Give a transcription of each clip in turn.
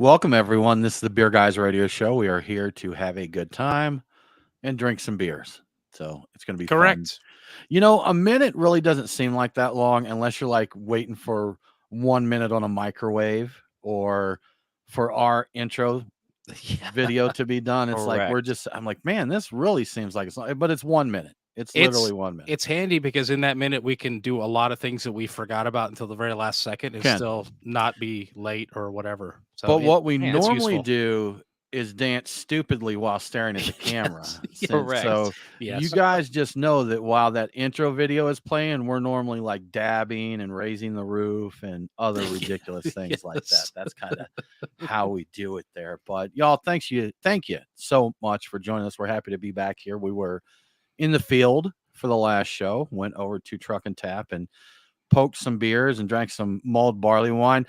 Welcome, everyone. This is the Beer Guys Radio Show. We are here to have a good time and drink some beers. So it's going to be fun. Correct. A minute really doesn't seem like that long unless you're like waiting for 1 minute on a microwave or for our intro Yeah. video to be done. It's like Correct. I'm like, man, this really seems like it's not, but it's 1 minute. It's It's literally 1 minute. it's handy because in that minute we can do a lot of things that we forgot about until the very last second and Can. still not be late or whatever. So But what we it's normally useful. do is dance stupidly while staring at the camera. Yes, correct. So Yes. you guys just know that while that intro video is playing, we're normally like dabbing and raising the roof and other ridiculous things like that. Yes. That's kind of how we do it there. But y'all, thank you so much for joining us. We're happy to be back here. We were in the field for the last show, went over to Truck and Tap and poked some beers and drank some mulled barley wine.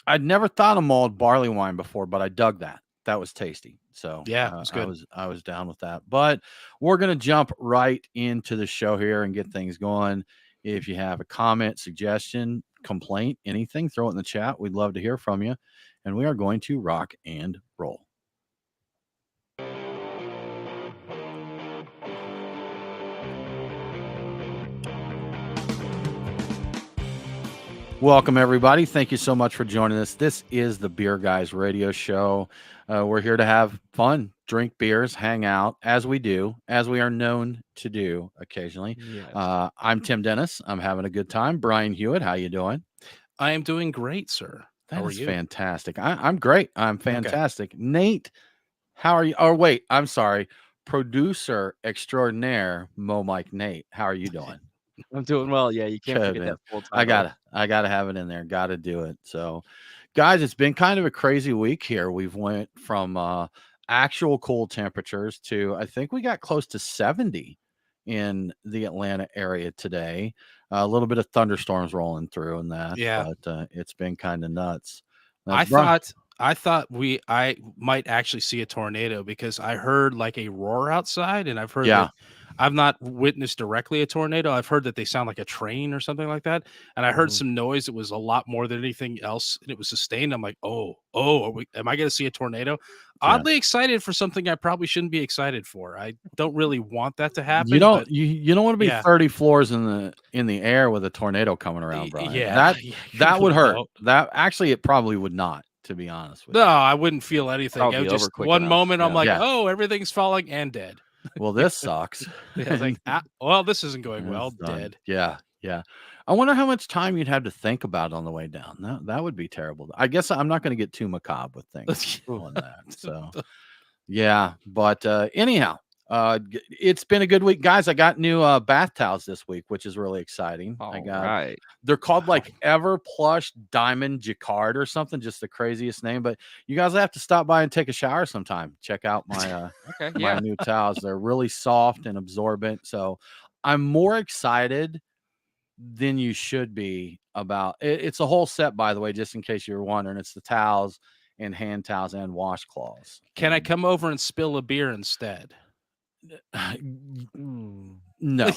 I'd never thought of mulled barley wine before, but I dug that. That was tasty. So Yeah, it's good. I was down with that. But we're gonna jump right into the show here and get things going. If you have a comment, suggestion, complaint, anything, throw it in the chat. We'd love to hear from you. And we are going to rock and roll. Welcome, everybody. Thank you so much for joining us. This is the Beer Guys Radio Show. We're here to have fun, drink beers, hang out, as we do, as we are known to do occasionally. Yes. I'm Tim Dennis. I'm having a good time. Brian Hewitt, how you doing? I am doing great, sir. That How are is you? fantastic. I'm great. I'm Okay. fantastic. Nate, how are you? Oh, wait, I'm sorry. Producer extraordinaire, Mo Mike Nate. How are you doing? I'm doing well. Yeah, you can't Good, forget man. that full time. I gotta have it in there. Gotta do it. So, guys, it's been kind of a crazy week here. We've went from actual cool temperatures to I think we got close to 70 in the Atlanta area today. A little bit of thunderstorms rolling through and that. Yeah. But it's been kind of nuts. I Brian- thought I might actually see a tornado because I heard like a roar outside, and I've heard Yeah. that I've not witnessed directly a tornado. I've heard that they sound like a train or something like that, and I heard Mhm. some noise that was a lot more than anything else, and it was sustained. I'm like, am I going to see a tornado? Yeah. Oddly excited for something I probably shouldn't be excited for. I don't really want that to happen. You don't but you don't want to be yeah. 30 floors in the air with a tornado coming around, Brian. Yeah, That would hurt. No. That actually it probably would not, to be honest with No, you. I wouldn't feel anything. I Probably would over just quick one enough, moment I'm yeah. like, Yeah. oh, everything's falling and dead. Well, this sucks. Yeah, it's like, well, this isn't going well. It's done. Dead. Yeah, yeah. I wonder how much time you'd have to think about on the way down. That would be terrible. I guess I'm not going to get too macabre with things on that. So, yeah. But anyhow, it's been a good week, guys. I got new bath towels this week, which is really exciting. All I got. right. They're called like Ever Plush Diamond Jacquard or something, just the craziest name. But you guys have to stop by and take a shower sometime. Check out my Okay. my Yeah. new towels. They're really soft and absorbent. So I'm more excited than you should be about it. It's a whole set, by the way, just in case you were wondering. It's the towels and hand towels and washcloths. Can I come over and spill a beer instead? Mm. No.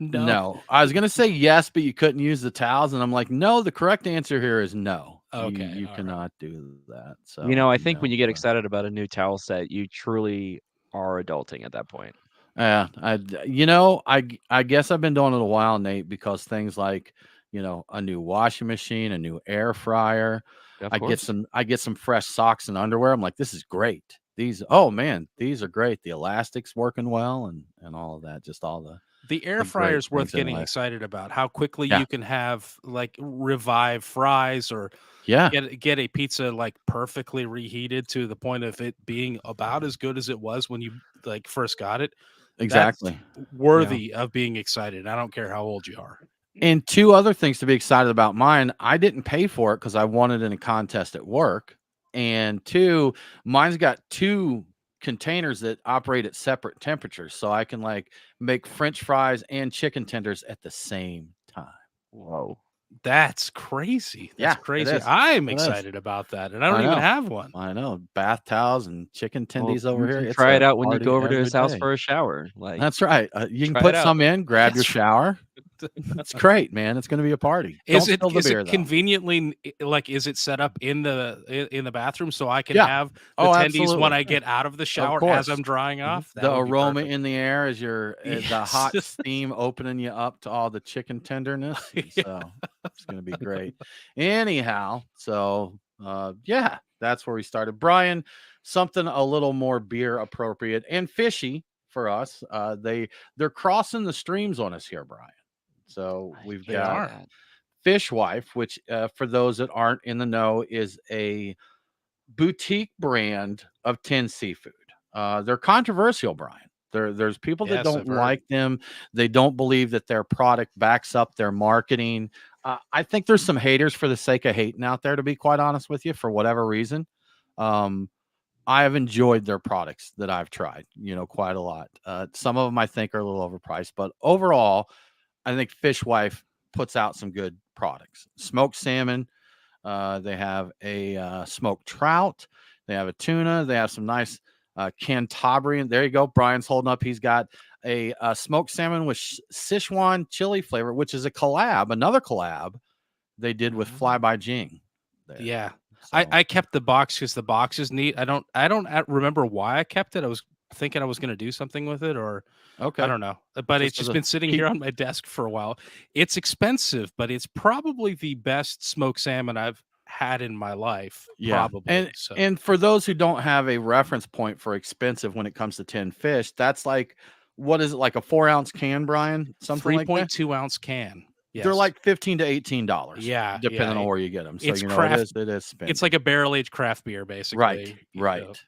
No. I was gonna say yes, but you couldn't use the towels, and I'm like, no. The correct answer here is no. Okay, you all right. cannot do that. So I think when no, you get but- excited about a new towel set, you truly are adulting at that point. Yeah, I guess I've been doing it a while, Nate, because things like a new washing machine, a new air fryer. Of I course. get some fresh socks and underwear. I'm like, this is great. These are great. The elastic's working well and all of that. Just all The air the great fryer is worth things in getting life. excited about. How quickly Yeah. you can have like revive fries or Yeah, get a pizza like perfectly reheated to the point of it being about as good as it was when you like first got it. exactly. Worthy of being excited. I don't care how old you are. And two other things to be excited about mine. I didn't pay for it because I won it in a contest at work. And two, mine's got two containers that operate at separate temperatures. So I can like make French fries and chicken tenders at the same time. Whoa. That's crazy. Yeah, That's it crazy. is. I'm It is. excited about that. And I don't I even know. have one. I know. Bath towels and chicken tendies Well, over you here. can It's try it a out when you party go over to every his house day. for a shower. Like, That's right. You can try put it out. some in, grab your That's shower. It's great, man. It's going to be a party. Is Don't it spill the is beer it though. conveniently like is it set up in the bathroom so I can Yeah. have the Oh, tendies when absolutely. I get out of the Of shower as course. I'm drying off? That The would be aroma perfect. in the air as the Yes. hot steam opening you up to all the chicken tenderness. Yeah. So it's going to be great. Anyhow, so yeah, that's where we started. Brian, something a little more beer appropriate and fishy for us. They're crossing the streams on us here, Brian. So I we've They get got are. that. Fishwife, which for those that aren't in the know is a boutique brand of tinned seafood. They're controversial, Brian. There's people that Yes, don't I've heard. like them. They don't believe that their product backs up their marketing. I think there's some haters for the sake of hating out there, to be quite honest with you, for whatever reason. Um, I have enjoyed their products that I've tried, quite a lot. Some of them I think are a little overpriced, but overall, I think Fishwife puts out some good products. Smoked salmon, they have a smoked trout. They have a tuna. They have some nice Cantabrian. There you go. Brian's holding up. He's got a smoked salmon with Sichuan chili flavor, which is another collab they did with Fly by Jing. There. Yeah. So, I kept the box because the box is neat. I don't remember why I kept it. I was thinking I was going to do something with it, or I okay. don't know. But it's Just as just a been sitting keep- here on my desk for a while. It's expensive, but it's probably the best smoked salmon I've had in my life. Yeah. Probably. So And for those who don't have a reference point for expensive when it comes to tin fish, that's like, what is it, like a 4-ounce can, Brian? Something like that? 3.2 ounce can. Yes. They're like $15 to $18, Yeah, depending yeah. on where you get them. So It's craft. it is spending. It's like a barrel aged craft beer, basically. Right, right.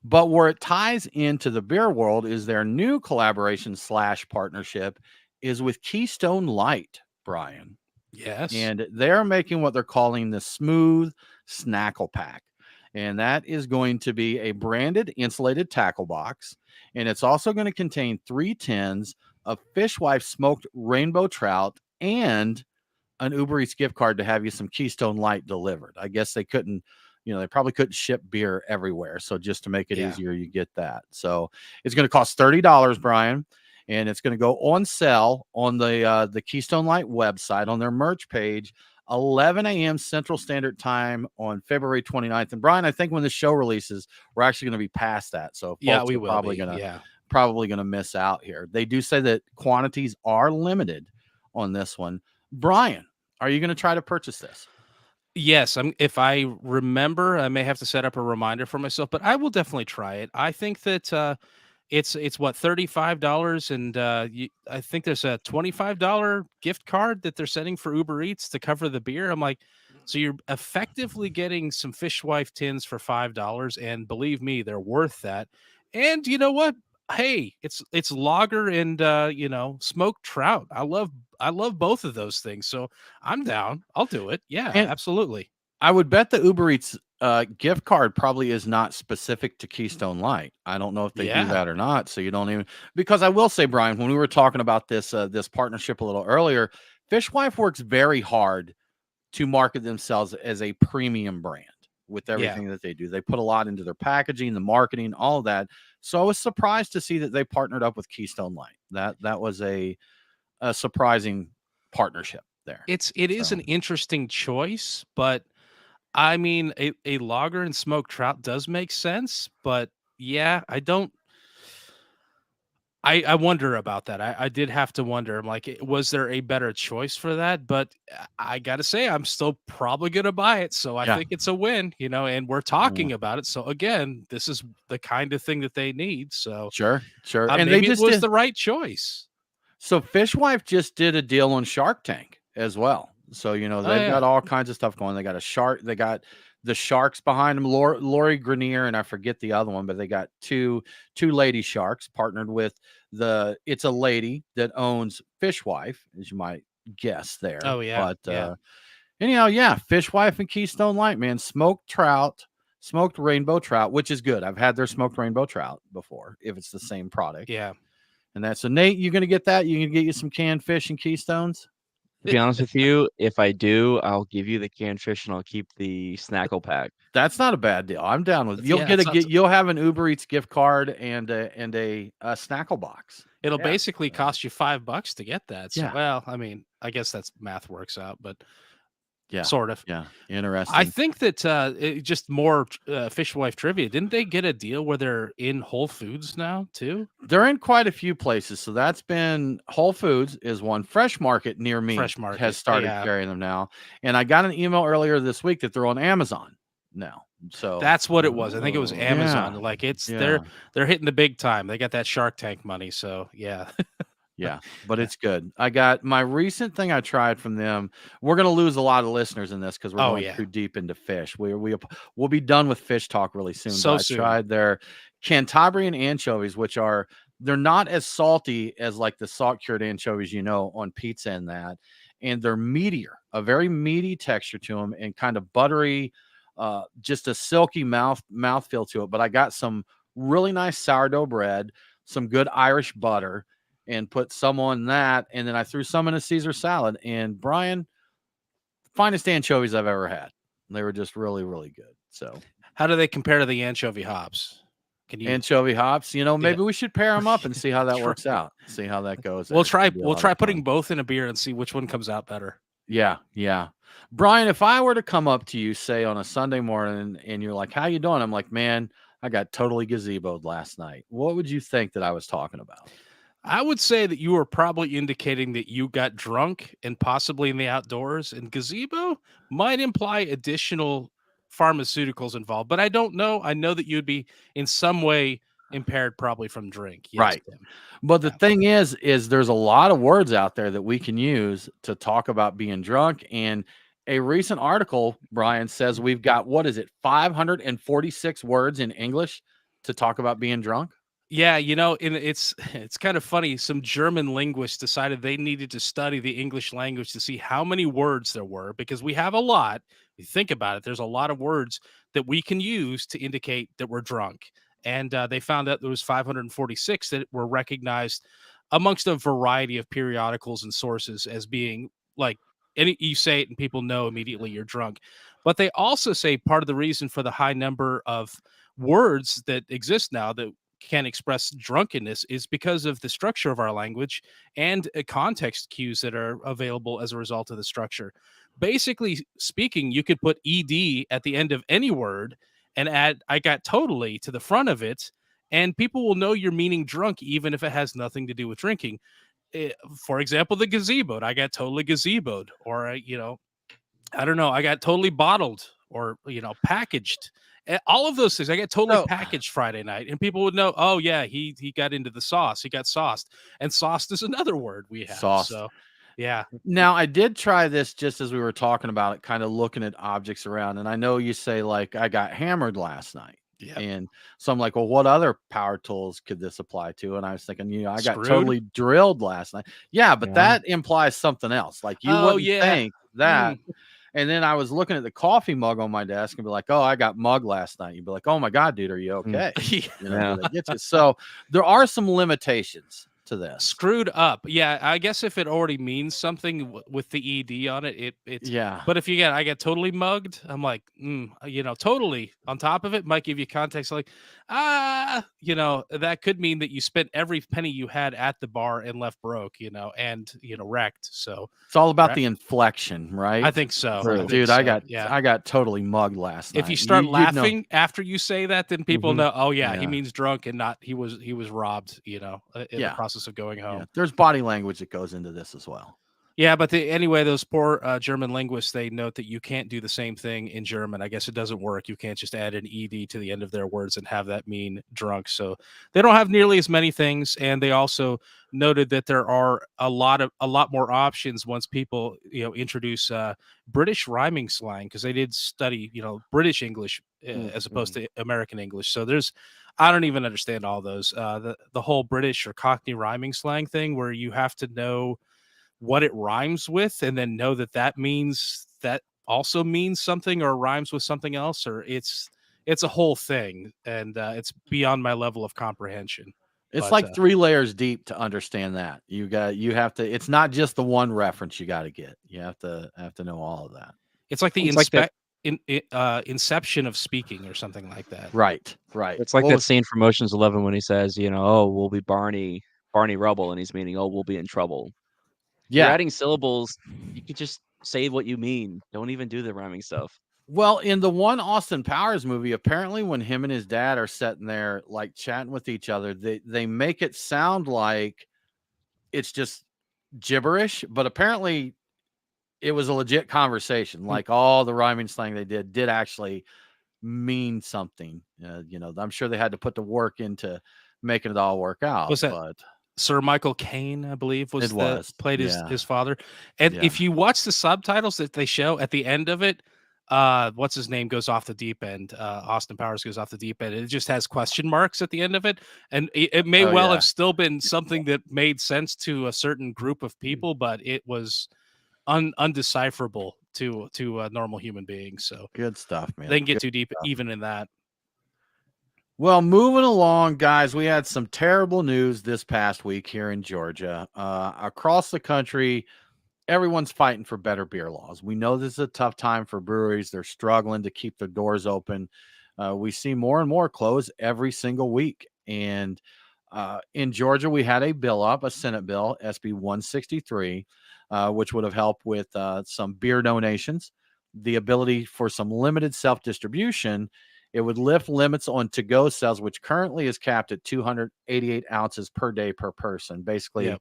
But where it ties into the beer world is their new collaboration / partnership is with Keystone Light, Brian. Yes. And they're making what they're calling the Smooth Snackle Pack. And that is going to be a branded insulated tackle box. And it's also going to contain 3 tins of Fishwife smoked rainbow trout and an Uber Eats gift card to have you some Keystone Light delivered. I guess they couldn't, they probably couldn't ship beer everywhere. So just to make it easier, you get that. So it's going to cost $30, Brian. And it's going to go on sale on the Keystone Light website on their merch page, 11 a.m. Central Standard Time on February 29th. And Brian, I think when the show releases, we're actually going to be past that. So folks we are will probably going to miss out here. They do say that quantities are limited on this one. Brian, are you going to try to purchase this? Yes, if I remember, I may have to set up a reminder for myself, but I will definitely try it. I think that it's what, $35, and I think there's a $25 gift card that they're sending for Uber Eats to cover the beer. I'm like, so you're effectively getting some Fishwife tins for $5, and believe me, they're worth that. And you know what? Hey, it's lager and smoked trout. I love both of those things, so I'm down. I'll do it. Yeah, And absolutely. I would bet the Uber Eats gift card probably is not specific to Keystone Light. I don't know if they do that or not. So you don't even, because I will say, Brian, when we were talking about this partnership a little earlier, Fishwife works very hard to market themselves as a premium brand with everything that they do. They put a lot into their packaging, the marketing, all of that. So I was surprised to see that they partnered up with Keystone Light. That was a surprising partnership there. It is an interesting choice, but I mean, a lager and smoked trout does make sense, but yeah, I wonder about that. I did have to wonder. I'm like, was there a better choice for that? But I gotta say, I'm still probably gonna buy it. So I think it's a win, and we're talking about it. So again, this is the kind of thing that they need. So sure. And maybe they it was the right choice. So Fishwife just did a deal on Shark Tank as well. So, they've got all kinds of stuff going. They got a shark. They got the sharks behind them, Lori Grenier, and I forget the other one, but they got two lady sharks partnered with it's a lady that owns Fishwife, as you might guess there. Oh, yeah. But anyhow, Fishwife and Keystone Light, man, smoked rainbow trout, which is good. I've had their smoked rainbow trout before, if it's the same product. Yeah. And that's so Nate, you gonna get that? You gonna get you some canned fish and Keystones? To be honest with you, if I do, I'll give you the canned fish and I'll keep the Snackle Pack. That's not a bad deal. I'm down with. Yeah, it sounds, You'll have an Uber Eats gift card and a Snackle box. it'll Yeah. basically cost you $5 to get that. So, Yeah. well, I mean, I guess that's math works out, but Yeah. sort of. Yeah. I Interesting. think that just more Fish Wife trivia. Didn't they get a deal where they're in Whole Foods now too? They're in quite a few places. So that's been Whole Foods is one. Fresh Market near me Fresh Market, has started yeah. carrying them now. And I got an email earlier this week that they're on Amazon now. So That's what it was. I think it was Amazon. Yeah. Like it's Yeah. they're hitting the big time. They got that Shark Tank money. So yeah. Yeah, but it's good. I got my recent thing I tried from them. We're going to lose a lot of listeners in this because we're Oh, going yeah. too deep into fish. We'll be done with fish talk really soon. So but soon. I tried their Cantabrian anchovies, which they're not as salty as like the salt cured anchovies on pizza and that, and they're meatier, a very meaty texture to them, and kind of buttery, just a silky mouthfeel to it. But I got some really nice sourdough bread, some good Irish butter, and put some on that, and then I threw some in a Caesar salad. And Brian, finest anchovies I've ever had. They were just really, really good. So, How do they compare to the anchovy hops? Can you? anchovy hops, maybe we should pair them up and see how that works out. See how that goes. We'll There. Could be a We'll lot try of putting fun. both in a beer and see which one comes out better. Yeah, yeah. Brian, if I were to come up to you, say on a Sunday morning, and you're like, "How you doing?" I'm like, "Man, I got totally gazeboed last night." What would you think that I was talking about? I would say that you were probably indicating that you got drunk and possibly in the outdoors, and gazebo might imply additional pharmaceuticals involved, but I don't know. I know that you'd be in some way impaired, probably from drink. Yes, Right. Tim. But the Yeah. thing is there's a lot of words out there that we can use to talk about being drunk. And a recent article, Brian, says we've got, what is it, 546 words in English to talk about being drunk? Yeah, and it's kind of funny. Some German linguists decided they needed to study the English language to see how many words there were, because we have a lot. If you think about it, there's a lot of words that we can use to indicate that we're drunk. And they found out there was 546 that were recognized amongst a variety of periodicals and sources as being like, any you say it and people know immediately you're drunk. But they also say part of the reason for the high number of words that exist now that can express drunkenness is because of the structure of our language and context cues that are available as a result of the structure. Basically speaking, you could put ed at the end of any word and add "I got totally" to the front of it, and people will know you're meaning drunk even if it has nothing to do with drinking. For example, the gazeboed, "I got totally gazeboed," or I don't know, "I got totally bottled," or packaged. All of those things, "I got totally So packaged Friday night," and people would know, oh yeah, he got into the sauce, he got sauced, and sauced is another word we have. sauce. So yeah, Now, I did try this just as we were talking about it, kind of looking at objects around. And I know you say, like, I got hammered last night. yeah, And so I'm like, well, what other power tools could this apply to? And I was thinking, I got screwed. totally drilled last night. Yeah, but Yeah. that implies something else. Like, you Oh wouldn't yeah. think that. Mm. And then I was looking at the coffee mug on my desk and be like, oh, I got mugged last night. You'd be like, oh my God, dude, are you okay? Yeah. Did they get you? So there are some limitations to this. Screwed up. Yeah, I guess if it already means something with the ed on it, it's. Yeah. But if you get "I get totally mugged," I'm like, totally on top of it might give you context, like, that could mean that you spent every penny you had at the bar and left broke, and wrecked. So It's all about Right. the inflection, right? I think so. True. I think Dude, so. I got totally mugged last night. If you start you'd know. laughing after you say that, then people Mhm. know, oh yeah, he Yeah. means drunk and not he was robbed, in Yeah. the process of going home. Yeah, there's body language that goes into this as well. Yeah, but anyway, those poor German linguists, they note that you can't do the same thing in German. I guess it doesn't work. You can't just add an ed to the end of their words and have that mean drunk. So they don't have nearly as many things, and they also noted that there are a lot more options once people introduce British rhyming slang, because they did study British English as opposed to American English. So I don't even understand all those the whole British or Cockney rhyming slang thing, where you have to know what it rhymes with and then know that means that also means something or rhymes with something else, or it's a whole thing, and it's beyond my level of comprehension. It's But like 3 layers deep to understand that. You have to. It's not just the one reference you got to get. You have to know all of that. it's like the It's like that. inception of speaking or something like that. Right. Right. It's like What that was scene from Ocean's 11 when he says, "Oh, we'll be Barney Rubble," and he's meaning, "Oh, we'll be in trouble." If you're yeah. adding syllables, you could just say what you mean. Don't even do the rhyming stuff. Well, in the one Austin Powers movie, apparently when him and his dad are sitting there like chatting with each other, they make it sound like it's just gibberish, but apparently it was a legit conversation. Hmm. Like all the rhyming slang they did actually mean something. I'm sure they had to put the work into making it all work out, Was that but Sir Michael Caine, I believe, it was was. played Yeah. his father. And Yeah. if you watch the subtitles that they show at the end of it, what's his name goes off the deep end. Austin Powers goes off the deep end. It just has question marks at the end of it, and it may Oh, well yeah. have still been something that made sense to a certain group of people, but it was undecipherable to a normal human being. So Good stuff, man. they can get Good too deep stuff. even in that. Well, moving along, guys, we had some terrible news this past week here in Georgia. Across the country, everyone's fighting for better beer laws. We know this is a tough time for breweries. They're struggling to keep their doors open. We see more and more close every single week. And in Georgia, we had a bill up, a Senate bill, SB 163, which would have helped with some beer donations, the ability for some limited self distribution. It would lift limits on to go sales, which currently is capped at 288 ounces per day per person, Yeah. basically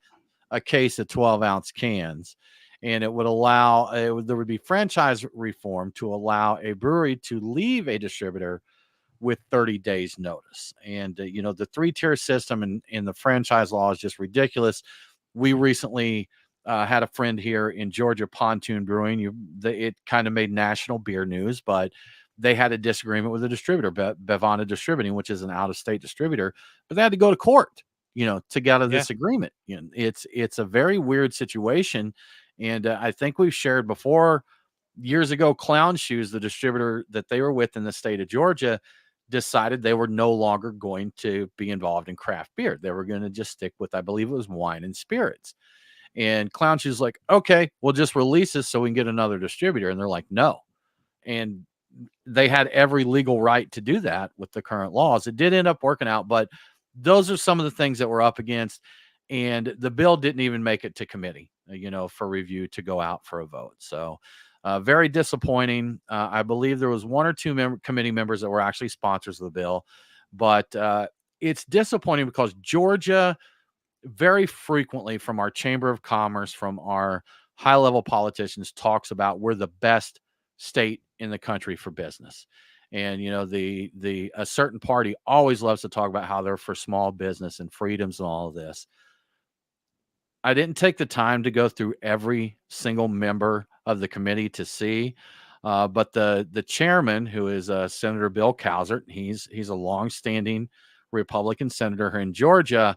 a case of 12-ounce cans. And it would allow, there would be franchise reform to allow a brewery to leave a distributor with 30 days notice. And, the 3-tier system in the franchise law is just ridiculous. We recently had a friend here in Georgia, Pontoon Brewing. It kind of made national beer news, but they had a disagreement with the distributor, Bevana Distributing, which is an out-of-state distributor, but they had to go to court, to get out of Yeah. this agreement. It's a very weird situation. And I think we've shared before, years ago, Clown Shoes, the distributor that they were with in the state of Georgia, decided they were no longer going to be involved in craft beer. They were going to just stick with, I believe it was wine and spirits. And Clown Shoes like, okay, we'll just release this so we can get another distributor. And they're like, no. And they had every legal right to do that with the current laws. It did end up working out, but those are some of the things that we're up against. And the bill didn't even make it to committee, for review to go out for a vote. So very disappointing. I believe there was 1 or 2 committee members that were actually sponsors of the bill, but it's disappointing because Georgia very frequently from our Chamber of Commerce, from our high-level politicians, talks about we're the best state in the country for business. And a certain party always loves to talk about how they're for small business and freedoms and all of this. I didn't take the time to go through every single member of the committee to see, but the chairman, who is Senator Bill Cowsert, he's a longstanding Republican senator here in Georgia,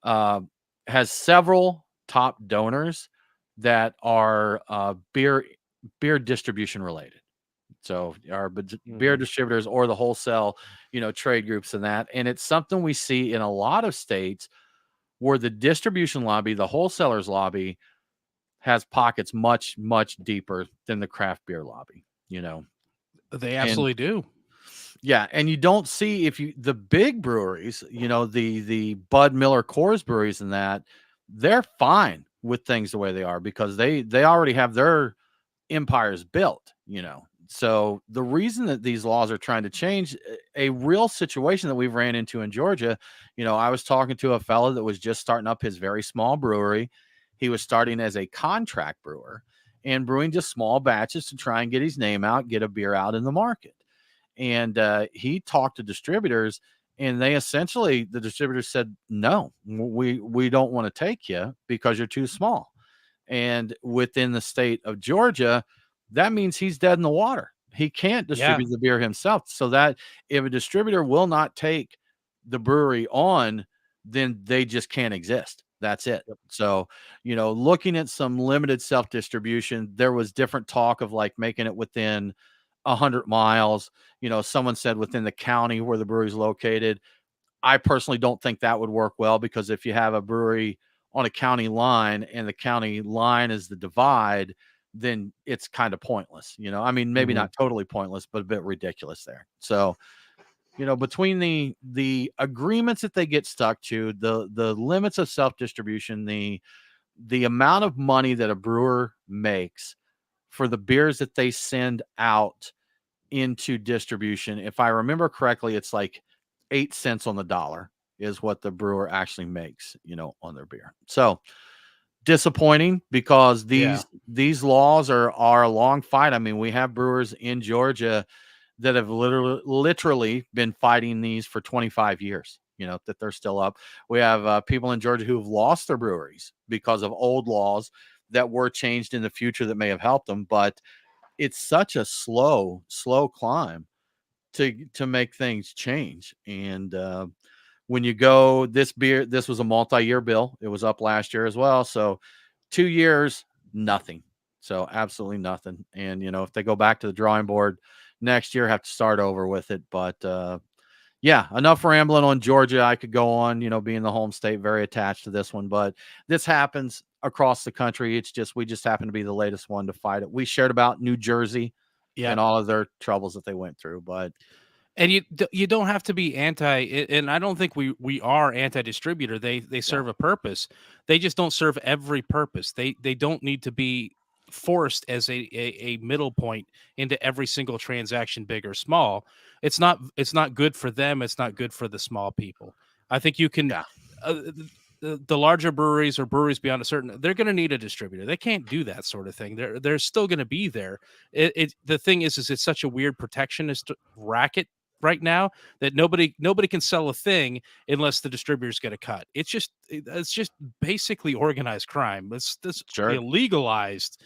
uh, has several top donors that are beer distribution related. So our beer distributors or the wholesale, trade groups and that. And it's something we see in a lot of states where the distribution lobby, the wholesalers lobby, has pockets much, much deeper than the craft beer lobby, They and absolutely do. yeah, and you don't see the big breweries, the Bud Miller Coors breweries and that, they're fine with things the way they are because they already have their empires built, So the reason that these laws are trying to change a real situation that we've ran into in Georgia, I was talking to a fellow that was just starting up his very small brewery. He was starting as a contract brewer and brewing just small batches to try and get his name out, get a beer out in the market. And he talked to distributors, and the distributors said, no, we don't want to take you because you're too small. And within the state of Georgia, that means he's dead in the water. He can't distribute the beer himself. So that if a distributor will not take the brewery on, then they just can't exist. That's it. So, looking at some limited self-distribution, there was different talk of like making it within 100 miles. Someone said within the county where the brewery is located. I personally don't think that would work well, because if you have a brewery on a county line and the county line is the divide, then it's kind of pointless. I mean, maybe Mhm. not totally pointless, but a bit ridiculous there. So, between the agreements that they get stuck to, the limits of self distribution, the amount of money that a brewer makes for the beers that they send out into distribution, if I remember correctly, it's like 8 cents on the dollar is what the brewer actually makes, on their beer. So disappointing, because Yeah. these laws are a long fight. I mean, we have brewers in Georgia that have literally been fighting these for 25 years, that they're still up. We have people in Georgia who have lost their breweries because of old laws that were changed in the future that may have helped them. But it's such a slow climb to make things change. And when you go, this was a multi-year bill. It was up last year as well. So 2 years, nothing. So absolutely nothing. And if they go back to the drawing board next year, have to start over with it. But yeah, enough rambling on Georgia. I could go on, being the home state, very attached to this one, but this happens across the country. It's just, we just happen to be the latest one to fight it. We shared about New Jersey Yeah. and all of their troubles that they went through, but And you don't have to be and I don't think we are anti-distributor. They serve a purpose. They just don't serve every purpose. They don't need to be forced as a middle point into every single transaction, big or small. It's not good for them. It's not good for the small people. I think you can. yeah, The larger breweries or breweries beyond a certain, they're going to need a distributor. They can't do that sort of thing. They're still going to be there. The thing is it's such a weird protectionist racket right now that nobody can sell a thing unless the distributors get a cut. It's just basically organized crime. This sure. illegalized,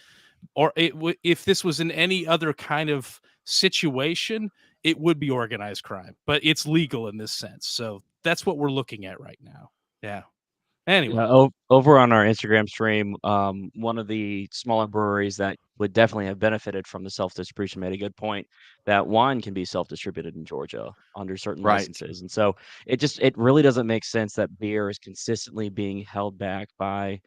or if this was in any other kind of situation, it would be organized crime, but it's legal in this sense. So that's what we're looking at right now. Yeah. Anyway, Over on our Instagram stream, one of the smaller breweries that would definitely have benefited from the self-distribution made a good point that wine can be self-distributed in Georgia under certain Right. licenses. And so it really doesn't make sense that beer is consistently being held back by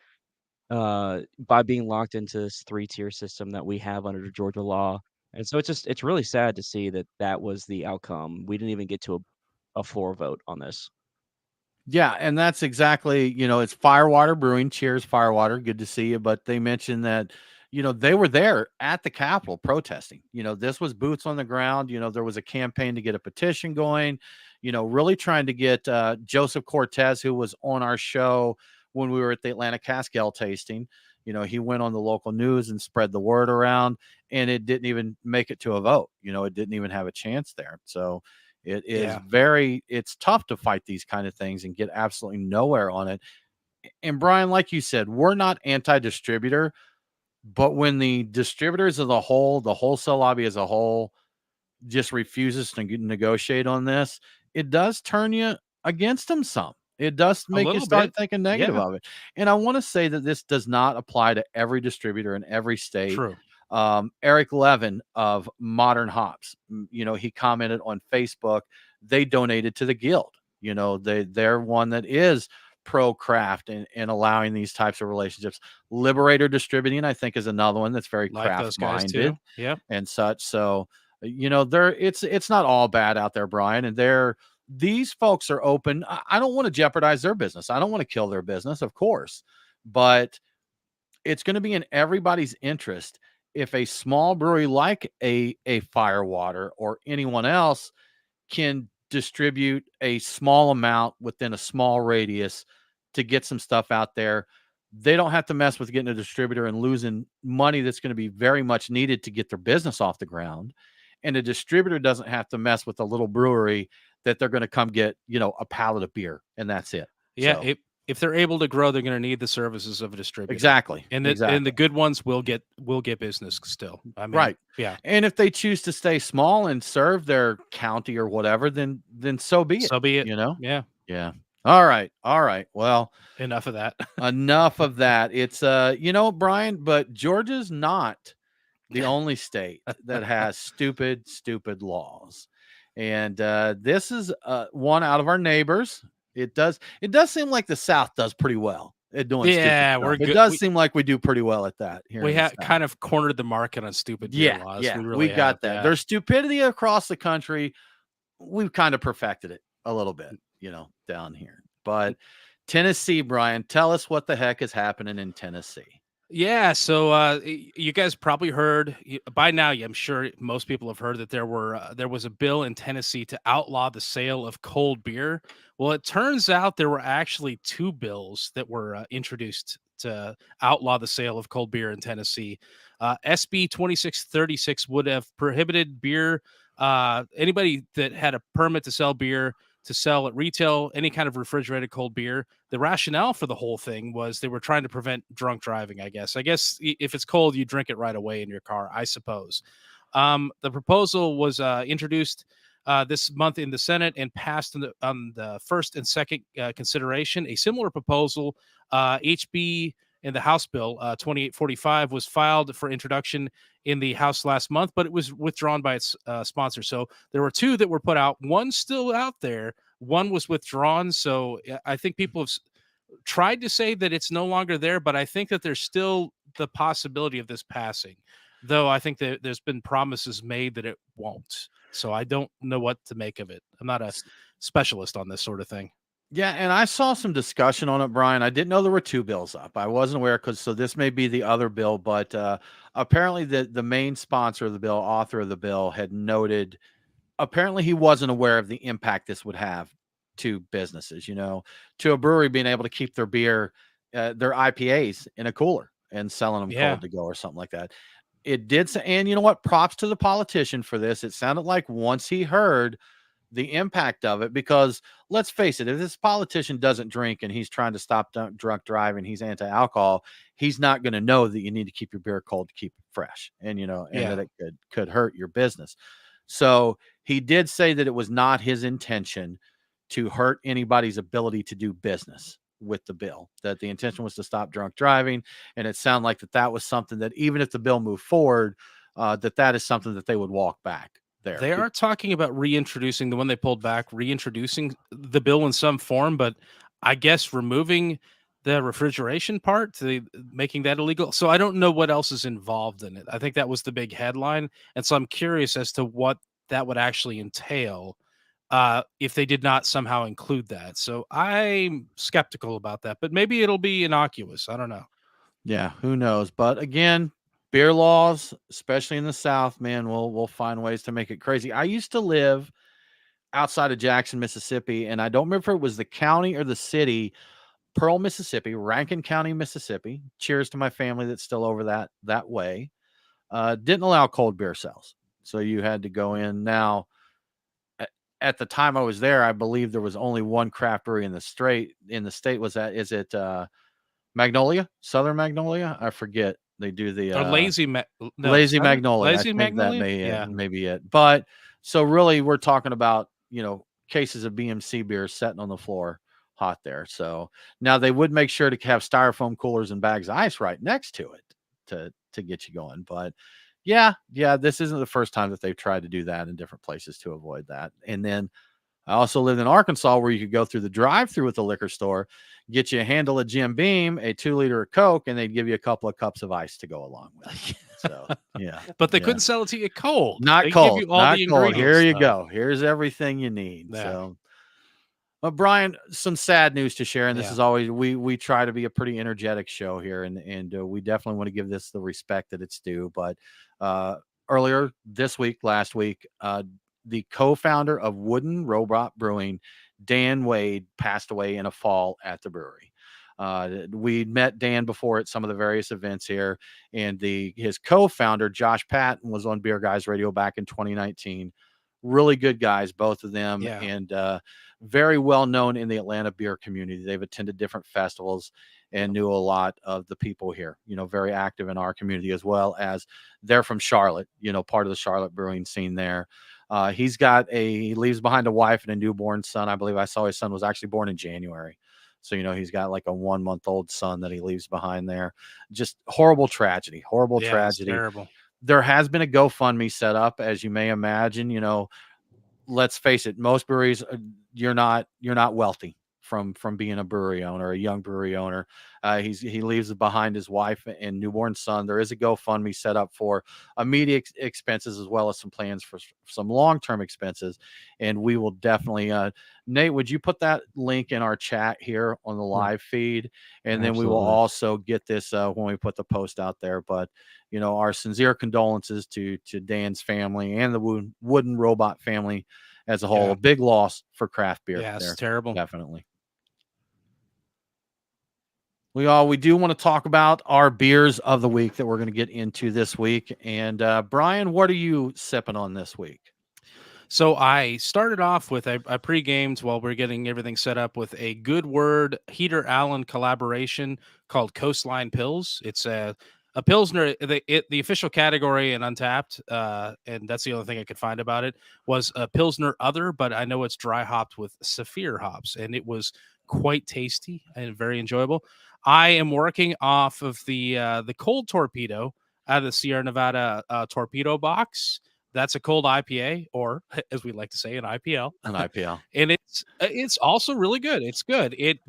being locked into this three-tier system that we have under the Georgia law. And so it's really sad to see that that was the outcome. We didn't even get to a floor vote on this. Yeah, and that's exactly, it's Firewater Brewing. Cheers, Firewater. Good to see you. But they mentioned that, they were there at the Capitol protesting. This was boots on the ground. There was a campaign to get a petition going, really trying to get Joseph Cortez, who was on our show when we were at the Atlanta Cask Ale tasting. He went on the local news and spread the word around, and it didn't even make it to a vote. It didn't even have a chance there. So it is yeah. it's tough to fight these kind of things and get absolutely nowhere on it. And Brian, like you said, we're not anti-distributor, but when the distributors as a whole, the wholesale lobby as a whole, just refuses to negotiate on this, it does turn you against them some. It does A make you little start bit. thinking negative Yeah. of it. And I want to say that this does not apply to every distributor in every state. True. Eric Levin of Modern Hops, he commented on Facebook. They donated to the guild. They're one that is pro craft and allowing these types of relationships. Liberator Distributing, I think, is another one that's very Like craft those guys minded too. Yep. and such. So, it's not all bad out there, Brian. And these folks are open. I don't want to jeopardize their business. I don't want to kill their business, of course, but it's going to be in everybody's interest if a small brewery like a Firewater or anyone else can distribute a small amount within a small radius to get some stuff out there. They don't have to mess with getting a distributor and losing money that's going to be very much needed to get their business off the ground. And a distributor doesn't have to mess with a little brewery that they're going to come get, a pallet of beer and that's it. Yeah. So If they're able to grow, they're going to need the services of a distributor. exactly. And the good ones will get business still. I mean, Right. yeah. And if they choose to stay small and serve their county or whatever, then so be it. So be it. Yeah. Yeah. All right. All right. Well, Enough of that. enough of that. It's Brian, but Georgia's not the only state that has stupid laws. And this is one out of our neighbors. It does seem like the South does pretty well at doing stupid Yeah, stuff. we're It good. does seem like we do pretty well at that here We in the have South. kind of cornered the market on stupid beer Yeah, laws. yeah, We really got have, that. yeah. There's stupidity across the country. We've kind of perfected it a little bit, down here. But Tennessee, Brian, tell us what the heck is happening in Tennessee. Yeah, so you guys probably heard by now. I'm sure most people have heard that there was a bill in Tennessee to outlaw the sale of cold beer. Well, it turns out there were actually two bills that were introduced to outlaw the sale of cold beer in Tennessee. SB 2636 would have prohibited beer. Anybody that had a permit to sell beer to sell at retail, any kind of refrigerated cold beer. The rationale for the whole thing was they were trying to prevent drunk driving, I guess. If it's cold, you drink it right away in your car, I suppose. The proposal was introduced this month in the Senate and passed on the first and second consideration. A similar proposal, HB in the House bill 2845, was filed for introduction in the House last month, but it was withdrawn by its sponsor. So there were two that were put out. One's still out there. One was withdrawn. So I think people have tried to say that it's no longer there, but I think that there's still the possibility of this passing, though I think that there's been promises made that it won't. So I don't know what to make of it. I'm not a specialist on this sort of thing. Yeah, and I saw some discussion on it, Brian. I didn't know there were two bills up. I wasn't aware so this may be the other bill, but apparently the main sponsor of the bill, author of the bill, had noted apparently he wasn't aware of the impact this would have to businesses, to a brewery being able to keep their beer, their IPAs in a cooler and selling them cold to go or something like that. It did say, and you know what? Props to the politician for this. It sounded like once he heard the impact of it, because let's face it, if this politician doesn't drink and he's trying to stop drunk driving, he's anti-alcohol, he's not going to know that you need to keep your beer cold to keep it fresh, and that it could hurt your business. So he did say that it was not his intention to hurt anybody's ability to do business with the bill, that the intention was to stop drunk driving. And it sounded like that was something that even if the bill moved forward, that is something that they would walk back there. They are talking about reintroducing the one they pulled back, reintroducing the bill in some form, but I guess removing the refrigeration part to making that illegal. So I don't know what else is involved in it. I think that was the big headline. And so I'm curious as to what that would actually entail if they did not somehow include that. So I'm skeptical about that, but maybe it'll be innocuous. I don't know. Yeah, who knows? But again, beer laws, especially in the South, man, we'll find ways to make it crazy. I used to live outside of Jackson, Mississippi, and I don't remember if it was the county or the city, Pearl, Mississippi, Rankin County, Mississippi. Cheers to my family that's still over that way. Didn't allow cold beer sales, so you had to go in. Now, at the time I was there, I believe there was only one craft brewery in the state. Is it Magnolia, Southern Magnolia? I forget. They do the Or Lazy Magnolia. Magnolia. I think Magnolia? that may be it. But so really, we're talking about cases of BMC beer sitting on the floor, hot there. So now they would make sure to have styrofoam coolers and bags of ice right next to it to get you going. But yeah, this isn't the first time that they've tried to do that in different places to avoid that. And then I also lived in Arkansas where you could go through the drive-through with the liquor store, get you a handle of Jim Beam, a 2-liter of Coke, and they'd give you a couple of cups of ice to go along with it. So, yeah. But they couldn't sell it to you cold. Not They cold. give you all Not the cold. Here ingredients, you though. go. Here's everything you need. Yeah. So, but Brian, some sad news to share, and this is always we try to be a pretty energetic show here, and we definitely want to give this the respect that it's due. But earlier last week, the co-founder of Wooden Robot Brewing, Dan Wade, passed away in a fall at the brewery. We met Dan before at some of the various events here, and his co-founder Josh Patton was on Beer Guys Radio back in 2019. Really good guys, both of them, and very well known in the Atlanta beer community. They've attended different festivals and knew a lot of the people here. Very active in our community, as well as they're from Charlotte. Part of the Charlotte brewing scene there. He leaves behind a wife and a newborn son. I believe I saw his son was actually born in January. So, he's got like a 1-month-old son that he leaves behind there. Just horrible tragedy. It's terrible. There has been a GoFundMe set up, as you may imagine. let's face it, most breweries, you're not wealthy from being a brewery owner, a young brewery owner. He leaves behind his wife and newborn son. There is a GoFundMe set up for immediate expenses as well as some plans for some long term expenses, and we will definitely. Nate, would you put that link in our chat here on the live feed, and then we will Absolutely. also get this when we put the post out there. But our sincere condolences to Dan's family and the Wooden Robot family as a whole. Yeah. A big loss for craft beer Yeah, it's there, terrible. definitely. We do want to talk about our beers of the week that we're going to get into this week. And Brian, what are you sipping on this week? So I started off with I pre-gamed while we're getting everything set up with a Good Word Heater Allen collaboration called Coastline Pills. It's a Pilsner. The official category in Untapped, and that's the only thing I could find about it, was a Pilsner Other, but I know it's dry hopped with Saphir hops, and it was quite tasty and very enjoyable. I am working off of the Cold Torpedo out of the Sierra Nevada Torpedo box. That's a cold IPA, or as we like to say, an IPL. An IPL. And it's also really good. It's good. It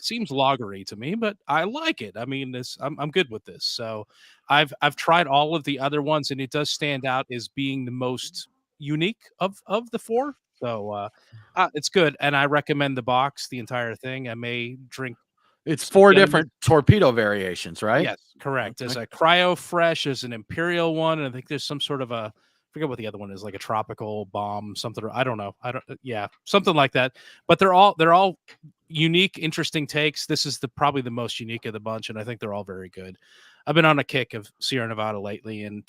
seems lagery to me, but I like it. I mean, I'm good with this. So I've tried all of the other ones, and it does stand out as being the most unique of the four. So it's good, and I recommend the box, the entire thing. I may drink. It's 4 Again, different torpedo variations, right? yes, correct. There's Okay. a cryo fresh, there's an imperial one, and I think there's some sort of a I forget what the other one is, like a tropical bomb, something. I don't know. I don't. Yeah, something like that. But they're all unique, interesting takes. This is probably the most unique of the bunch, and I think they're all very good. I've been on a kick of Sierra Nevada lately, and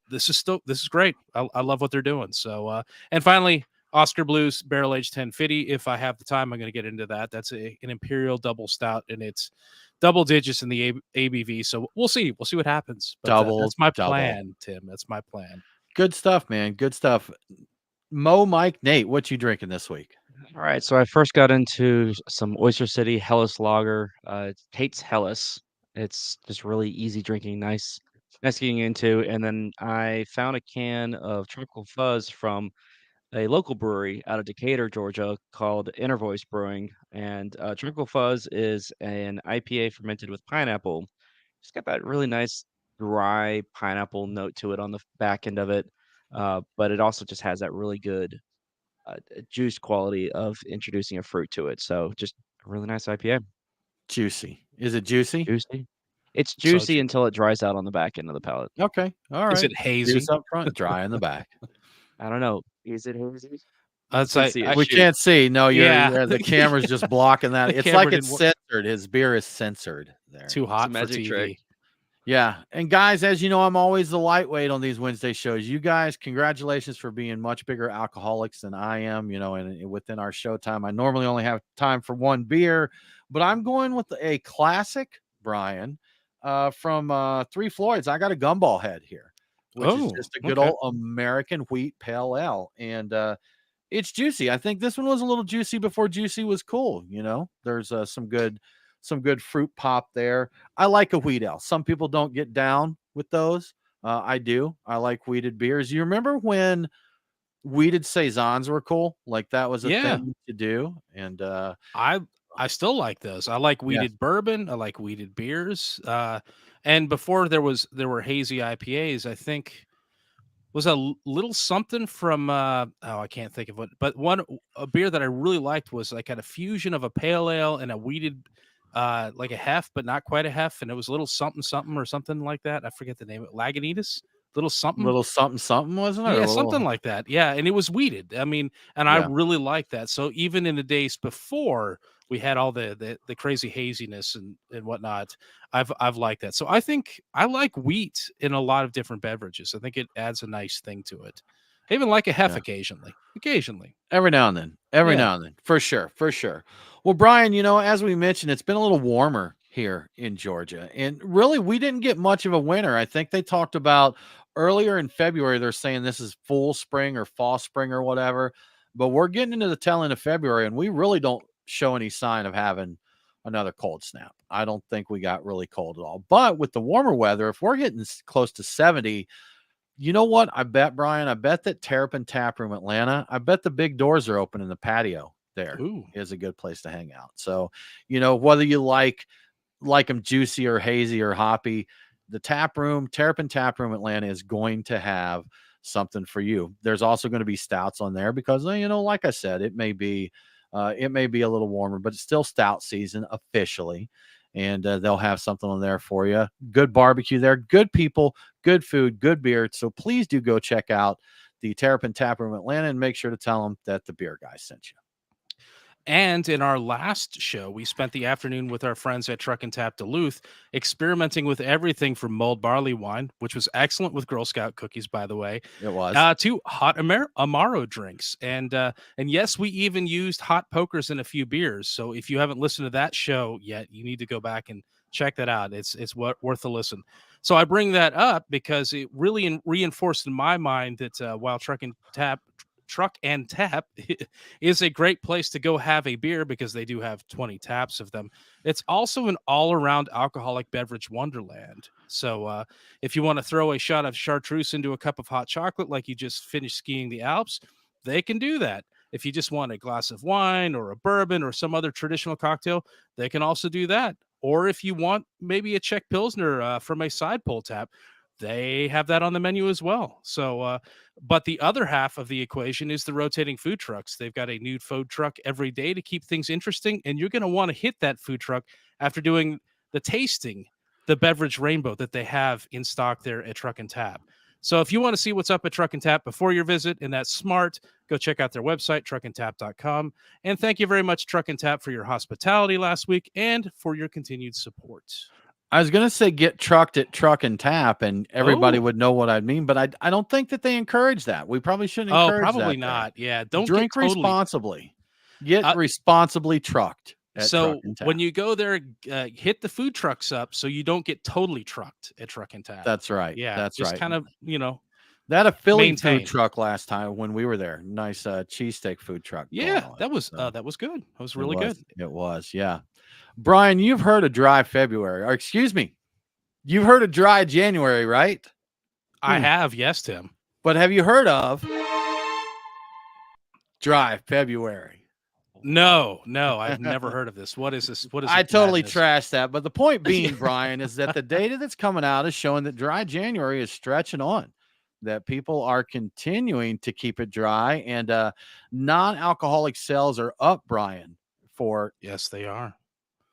this is great. I love what they're doing. So, and finally, Oscar Blues Barrel Aged 1050. If I have the time, I'm going to get into that. That's an imperial double stout, and it's double digits in the ABV. So we'll see. We'll see what happens. But that's my plan, Tim. That's my plan. Good stuff, man. Good stuff. Mike, Nate, what you drinking this week? All right, so I first got into some Oyster City Helles Lager. Tate's Helles. It's just really easy drinking, nice getting into. And then I found a can of Tropical Fuzz from a local brewery out of Decatur, Georgia, called Inner Voice Brewing. And Tropical Fuzz is an IPA fermented with pineapple. It's got that really nice dry pineapple note to it on the back end of it, but it also just has that really good juice quality of introducing a fruit to it. So just a really nice IPA. Juicy. Is it juicy? Juicy. It's So juicy until it dries out on the back end of the palate. Okay. All right. is it hazy? Juice up front, dry in the back. I don't know. Is it hazy? That's Can't see it. We Shoot. can't see. No, Yeah. the camera's just blocking that. The It's camera like it's didn't work. censored. His beer is censored there. Too hot for magic TV. trick. Yeah. And guys, as you know, I'm always the lightweight on these Wednesday shows. You guys, congratulations for being much bigger alcoholics than I am, and within our show time. I normally only have time for one beer, but I'm going with a classic, Brian, from Three Floyds. I got a Gumball Head here, which is just a good okay. old American wheat pale ale. And it's juicy. I think this one was a little juicy before juicy was cool. There's some good fruit pop there. I like a wheat ale. Some people don't get down with those. I do. I like wheated beers. You remember when wheated saisons were cool? Like that was a Yeah. thing to do. And I still like those. I like wheated bourbon. I like wheated beers. And before there were hazy IPAs, I think was little something from I can't think of what, but a beer that I really liked was like a fusion of a pale ale and a wheated like a hef, but not quite a hef, and it was little something something or something like that. I forget the name of it. Lagunitas, little something. little something something, wasn't it? Yeah, something like that. Yeah, and it was wheated. I mean, and I Yeah. really liked that. So even in the days before we had all the crazy haziness and whatnot, I've liked that. So I think I like wheat in a lot of different beverages. I think it adds a nice thing to it. I even like a hef occasionally. Every now and then. For sure. Well, Brian, as we mentioned, it's been a little warmer here in Georgia. And really, we didn't get much of a winter. I think they talked about earlier in February, they're saying this is full spring or fall spring or whatever. But we're getting into the tail end of February, and we really don't show any sign of having another cold snap. I don't think we got really cold at all. But with the warmer weather, if we're hitting close to 70, You know what? I bet, Brian, I bet that Terrapin Tap Room Atlanta, I bet the big doors are open in the patio there Ooh. is a good place to hang out. So, whether you like them juicy or hazy or hoppy, the Terrapin Tap Room Atlanta is going to have something for you. There's also going to be stouts on there because, like I said, it may be a little warmer, but it's still stout season officially. And they'll have something on there for you. Good barbecue there, good people, good food, good beer. So please do go check out the Terrapin Tap Room Atlanta and make sure to tell them that the beer guy sent you. And in our last show, we spent the afternoon with our friends at Truck and Tap Duluth, experimenting with everything from mulled barley wine, which was excellent with Girl Scout cookies, by the way, It was. to hot Amaro drinks, and yes, we even used hot pokers in a few beers. So if you haven't listened to that show yet, you need to go back and check that out. It's worth a listen. So I bring that up because it really reinforced in my mind that while Truck and Tap is a great place to go have a beer because they do have 20 taps of them. It's also an all-around alcoholic beverage wonderland. So if you want to throw a shot of chartreuse into a cup of hot chocolate like you just finished skiing the Alps, they can do that. If you just want a glass of wine or a bourbon or some other traditional cocktail, they can also do that. Or if you want maybe a Czech Pilsner from a side pull tap, they have that on the menu as well. So but the other half of the equation is the rotating food trucks. They've got a new food truck every day to keep things interesting. And you're going to want to hit that food truck after doing the tasting, the beverage rainbow that they have in stock there at Truck and Tap. So if you want to see what's up at Truck and Tap before your visit, and that's smart, go check out their website, truckandtap.com. And thank you very much, Truck and Tap, for your hospitality last week and for your continued support. I was going to say get trucked at Truck and Tap, and everybody Oh. would know what I mean, but I don't think that they encourage that. We probably shouldn't Oh, encourage probably that there. not. Yeah, don't Drink get totally. responsibly. Get Uh, responsibly trucked at Truck So and Tap. when you go there, hit the food trucks up so you don't get totally trucked at Truck and Tap. That's right. Yeah, That's just right. kind of, That a Philly maintain. food truck last time when we were there. Nice cheesesteak food truck. Yeah, going on. that was So good. That was really good. It was, yeah. Brian, you've heard of dry February, or excuse me, you've heard of dry January, right? I have, yes, Tim. But have you heard of dry February? No, I've never heard of this. What is this? What is I it? totally Madness? trashed that. But the point being, Brian, is that the data that's coming out is showing that dry January is stretching on, that people are continuing to keep it dry, and non-alcoholic sales are up, Brian, for Yes, they are.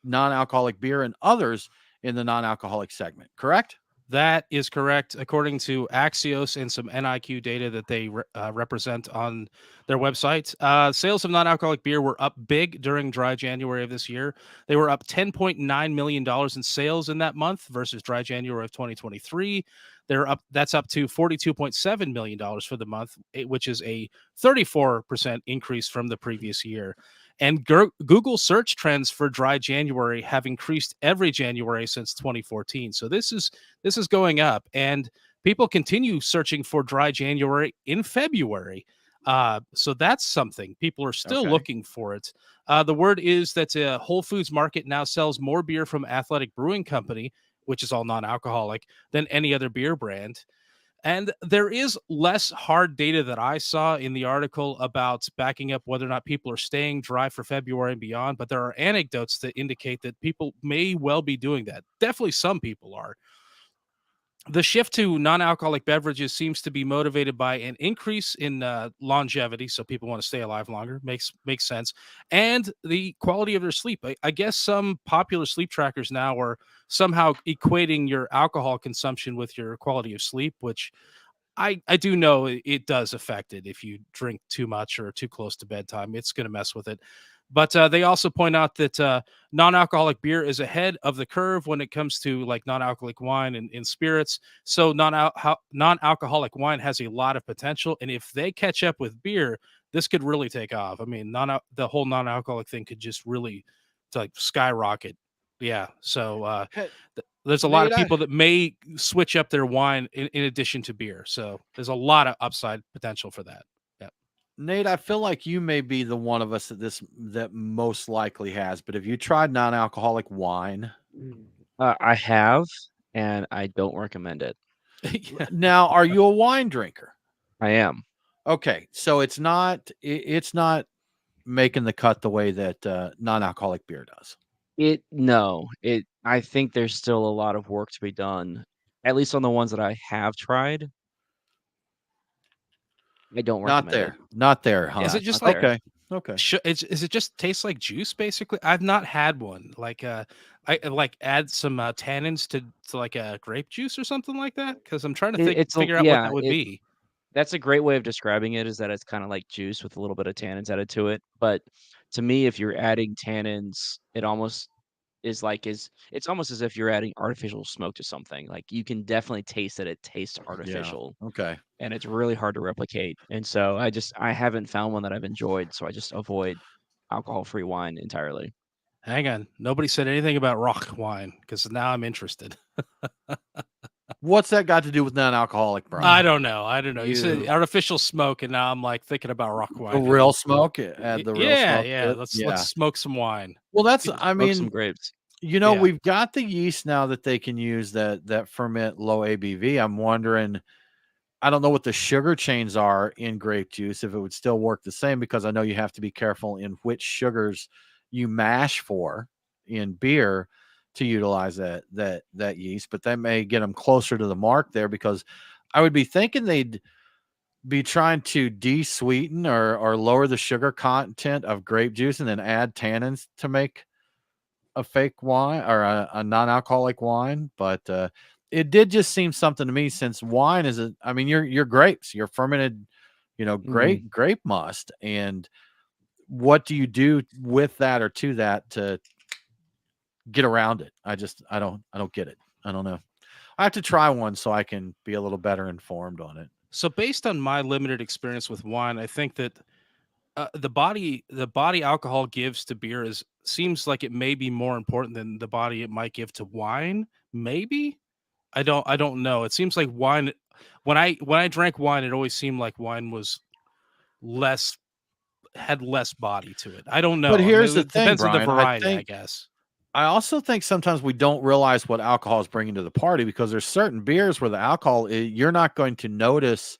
non-alcoholic beer and others in the non-alcoholic segment, correct? That is correct, according to Axios and some NIQ data that they represent on their website. Sales of non-alcoholic beer were up big during dry January of this year. They were up $10.9 million in sales in that month versus dry January of 2023. That's up to $42.7 million for the month, which is a 34% increase from the previous year. And Google search trends for dry January have increased every January since 2014. So this is going up, and people continue searching for dry January in February. So that's something. People are still looking for it. The word is that Whole Foods Market now sells more beer from Athletic Brewing Company, which is all non-alcoholic, than any other beer brand. And there is less hard data that I saw in the article about backing up whether or not people are staying dry for February and beyond, but there are anecdotes that indicate that people may well be doing that. Definitely some people are. The shift to non-alcoholic beverages seems to be motivated by an increase in longevity, so people want to stay alive longer. Makes sense, and the quality of their sleep. I guess some popular sleep trackers now are somehow equating your alcohol consumption with your quality of sleep, which I do know it does affect it. If you drink too much or too close to bedtime, it's going to mess with it. But they also point out that non-alcoholic beer is ahead of the curve when it comes to like non-alcoholic wine and spirits. So non-alcoholic wine has a lot of potential, and if they catch up with beer, this could really take off. I mean, the whole non-alcoholic thing could just really like skyrocket. Yeah. So there's a lot of people that may switch up their wine in addition to beer. So there's a lot of upside potential for that. Yeah. Nate, I feel like you may be the one of us that most likely has, but have you tried non-alcoholic wine? I have, and I don't recommend it. Yeah. Now, are you a wine drinker? I am. Okay, so it's not making the cut the way that non-alcoholic beer does. I think there's still a lot of work to be done, at least on the ones that I have tried. I don't recommend it. Not there, Is huh? it Yeah, just not like there. Okay, okay. is it just tastes like juice basically? I've not had one. I like add some tannins to like a grape juice or something like that because I'm trying to It's a figure out what yeah, that would it be. that's a great way of describing it is that it's kinda like juice with a little bit of tannins added to it, but to me, if you're adding tannins, it almost is it's almost as if you're adding artificial smoke to something, like, you can definitely taste that it tastes Yeah. artificial, Okay. and it's really hard to replicate, and so I haven't found one that I've enjoyed, so I just avoid alcohol-free wine entirely. Hang on, nobody said anything about rock wine because now I'm interested. What's that got to do with non-alcoholic, I Brian? don't know. I don't know. You said You artificial smoke, and now I'm like thinking about rock The wine. real smoke, add the real Yeah, smoke to yeah. it. Let's Yeah. smoke some wine. Well, that's could I smoke some mean, grapes. Yeah. we've got the yeast now that they can use that ferment low ABV. I'm wondering, I don't know what the sugar chains are in grape juice, if it would still work the same, because I know you have to be careful in which sugars you mash for in beer to utilize that yeast, but that may get them closer to the mark there, because I would be thinking they'd be trying to de-sweeten or lower the sugar content of grape juice and then add tannins to make a fake wine or a non-alcoholic wine. But it did just seem something to me, since wine is I mean, your grapes, your fermented, Mhm. grape must. And what do you do with that or to that to get around it? I don't get it. I don't know. I have to try one so I can be a little better informed on it. So based on my limited experience with wine, I think that the body alcohol gives to beer is seems like it may be more important than the body it might give to wine. Maybe I don't know. It seems like wine when I drank wine, it always seemed like wine was less had less body to it. I don't But know. I here's mean, the it thing, depends on the Brian. variety, I guess. I also think sometimes we don't realize what alcohol is bringing to the party, because there's certain beers where the alcohol, you're not going to notice,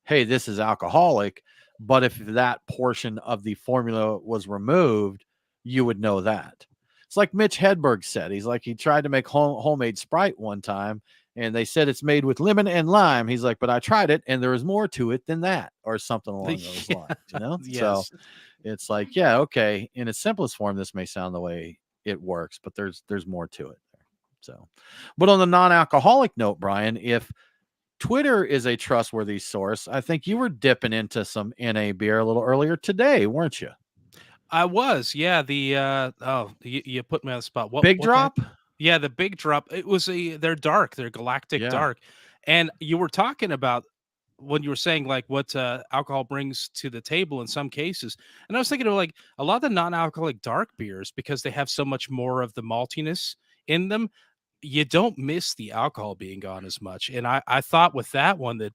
hey, this is alcoholic. But if that portion of the formula was removed, you would know that. It's like Mitch Hedberg said. He's like, he tried to make homemade Sprite one time, and they said it's made with lemon and lime. He's like, but I tried it, and there was more to it than that, or something along those lines. So Yes. it's like, yeah, okay. In its simplest form, this may sound the way it works, but there's more to it there. So, but on the non-alcoholic note, Brian, if Twitter is a trustworthy source, I think you were dipping into some NA beer a little earlier today, weren't you? I was, yeah. You put me on the spot. What Big what the heck? drop? Yeah, the big drop. They're dark. They're galactic Yeah. dark. And you were talking about when you were saying like what alcohol brings to the table in some cases. And I was thinking of like a lot of the non-alcoholic dark beers because they have so much more of the maltiness in them. You don't miss the alcohol being gone as much. And I thought with that one that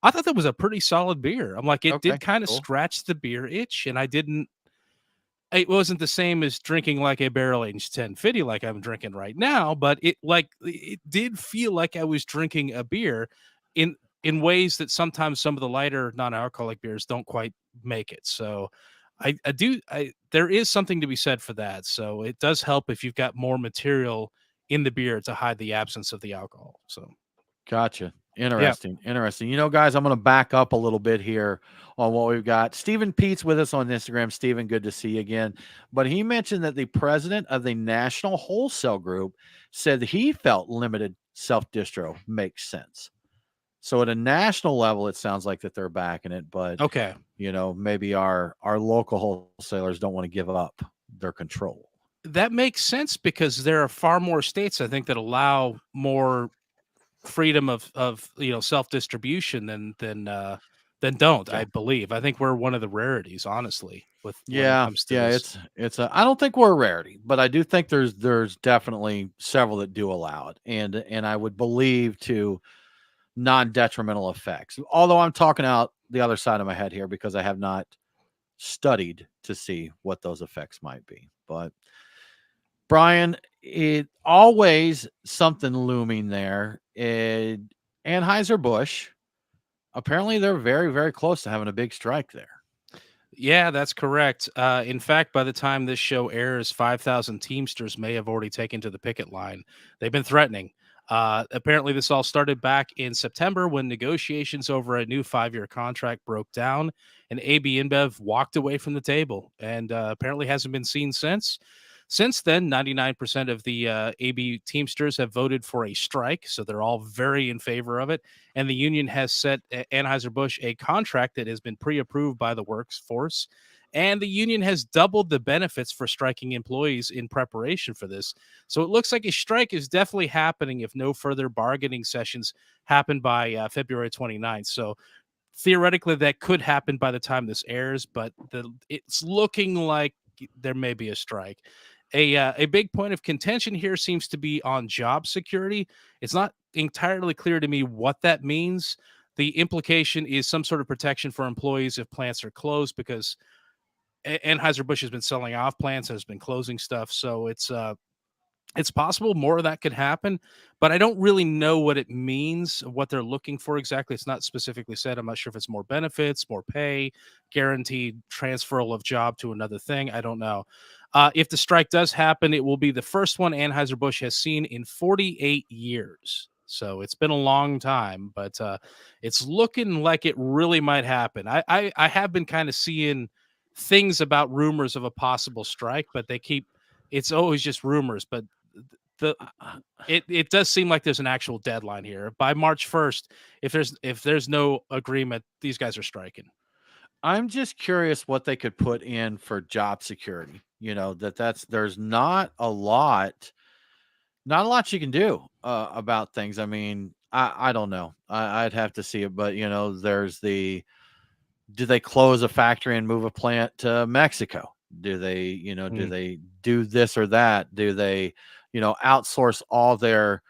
I thought that was a pretty solid beer. I'm like, it did Okay, kind of cool. scratch the beer itch, and it wasn't the same as drinking like a barrel aged 1050 like I'm drinking right now, but it did feel like I was drinking a beer in in ways that sometimes some of the lighter non-alcoholic beers don't quite make it. So I there is something to be said for that. So it does help if you've got more material in the beer to hide the absence of the alcohol. So Gotcha. yeah. Interesting. Interesting. Guys, I'm going to back up a little bit here on what we've got. Stephen Pete's with us on Instagram. Stephen, good to see you again. But he mentioned that the president of the National Wholesale Group said that he felt limited self distro makes sense. So at a national level, it sounds like that they're backing it, but Okay. maybe our local wholesalers don't want to give up their control. That makes sense because there are far more states I think that allow more freedom of self distribution than don't. I Yeah. believe. I think we're one of the rarities, honestly, with when it Yeah, comes to yeah, this. it's a I don't think we're a rarity, but I do think there's definitely several that do allow it. And I would believe to non-detrimental effects. Although I'm talking out the other side of my head here, because I have not studied to see what those effects might be. But Brian, it always something looming there. Anheuser-Busch, apparently they're very, very close to having a big strike there. Yeah, that's correct. In fact, by the time this show airs, 5,000 Teamsters may have already taken to the picket line. They've been threatening. Apparently, this all started back in September when negotiations over a new 5-year contract broke down, and AB InBev walked away from the table, and apparently hasn't been seen since. Since then, 99% of the AB Teamsters have voted for a strike, so they're all very in favor of it. And the union has set Anheuser-Busch a contract that has been pre-approved by the workforce. And the union has doubled the benefits for striking employees in preparation for this. So it looks like a strike is definitely happening if no further bargaining sessions happen by February 29th. So theoretically, that could happen by the time this airs, but it's looking like there may be a strike. A big point of contention here seems to be on job security. It's not entirely clear to me what that means. The implication is some sort of protection for employees if plants are closed, because Anheuser-Busch has been selling off plants, has been closing stuff. So it's possible more of that could happen, but I don't really know what it means, what they're looking for exactly. It's not specifically said. I'm not sure if it's more benefits, more pay, guaranteed transferal of job to another thing. I don't know. If the strike does happen, it will be the first one Anheuser-Busch has seen in 48 years. So it's been a long time, but it's looking like it really might happen. I have been kind of seeing things about rumors of a possible strike, but it's always just rumors. But the it does seem like there's an actual deadline here. By March 1st, if there's no agreement, these guys are striking. I'm just curious what they could put in for job security. There's not a lot you can do about things. I mean, I don't know. I'd have to see it, but there's do they close a factory and move a plant to Mexico? Do they do this or that? Do they, outsource all their